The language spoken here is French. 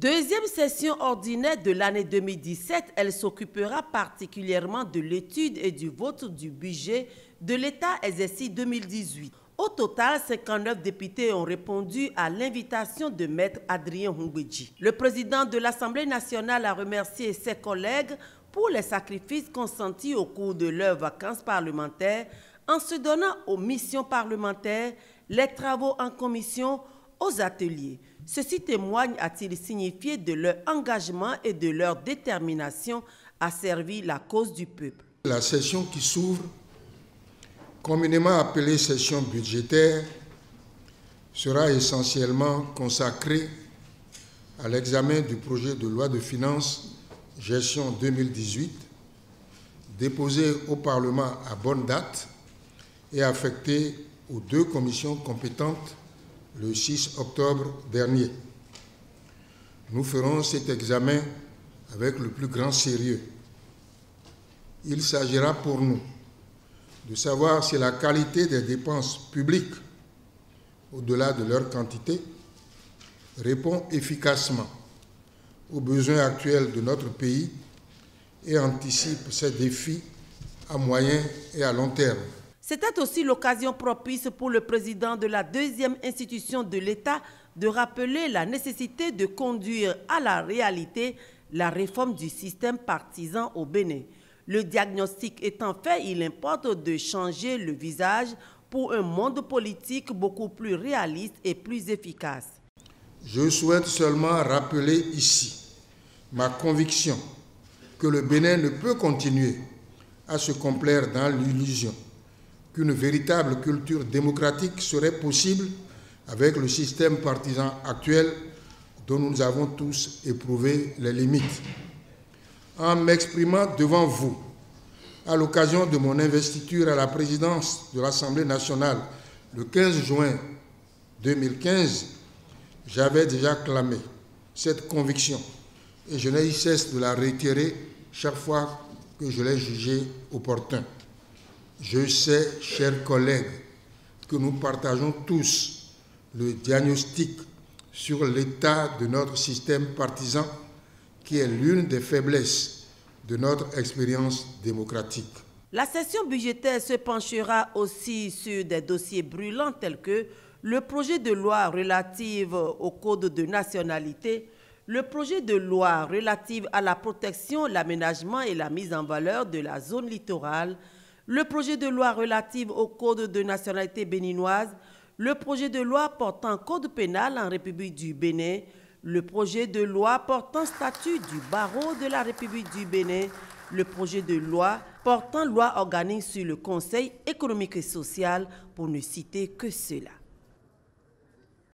Deuxième session ordinaire de l'année 2017, elle s'occupera particulièrement de l'étude et du vote du budget de l'État exercice 2018. Au total, 59 députés ont répondu à l'invitation de Maître Adrien Hungweji. Le président de l'Assemblée nationale a remercié ses collègues pour les sacrifices consentis au cours de leurs vacances parlementaires en se donnant aux missions parlementaires, les travaux en commission, aux ateliers. Ceci témoigne, a-t-il signifié, de leur engagement et de leur détermination à servir la cause du peuple. La session qui s'ouvre, communément appelée session budgétaire, sera essentiellement consacrée à l'examen du projet de loi de finances gestion 2018, déposé au Parlement à bonne date et affecté aux deux commissions compétentes le 6 octobre dernier. Nous ferons cet examen avec le plus grand sérieux. Il s'agira pour nous de savoir si la qualité des dépenses publiques, au-delà de leur quantité, répond efficacement aux besoins actuels de notre pays et anticipe ces défis à moyen et à long terme. C'était aussi l'occasion propice pour le président de la deuxième institution de l'État de rappeler la nécessité de conduire à la réalité la réforme du système partisan au Bénin. Le diagnostic étant fait, il importe de changer le visage pour un monde politique beaucoup plus réaliste et plus efficace. Je souhaite seulement rappeler ici ma conviction que le Bénin ne peut continuer à se complaire dans l'illusion qu'une véritable culture démocratique serait possible avec le système partisan actuel dont nous avons tous éprouvé les limites. En m'exprimant devant vous, à l'occasion de mon investiture à la présidence de l'Assemblée nationale le 15 juin 2015, j'avais déjà clamé cette conviction et je n'ai eu cesse de la réitérer chaque fois que je l'ai jugé opportun. Je sais, chers collègues, que nous partageons tous le diagnostic sur l'état de notre système partisan qui est l'une des faiblesses de notre expérience démocratique. La session budgétaire se penchera aussi sur des dossiers brûlants tels que le projet de loi relative au code de nationalité, le projet de loi relative à la protection, l'aménagement et la mise en valeur de la zone littorale, le projet de loi relatif au code de nationalité béninoise, le projet de loi portant code pénal en République du Bénin, le projet de loi portant statut du barreau de la République du Bénin, le projet de loi portant loi organique sur le Conseil économique et social, pour ne citer que cela.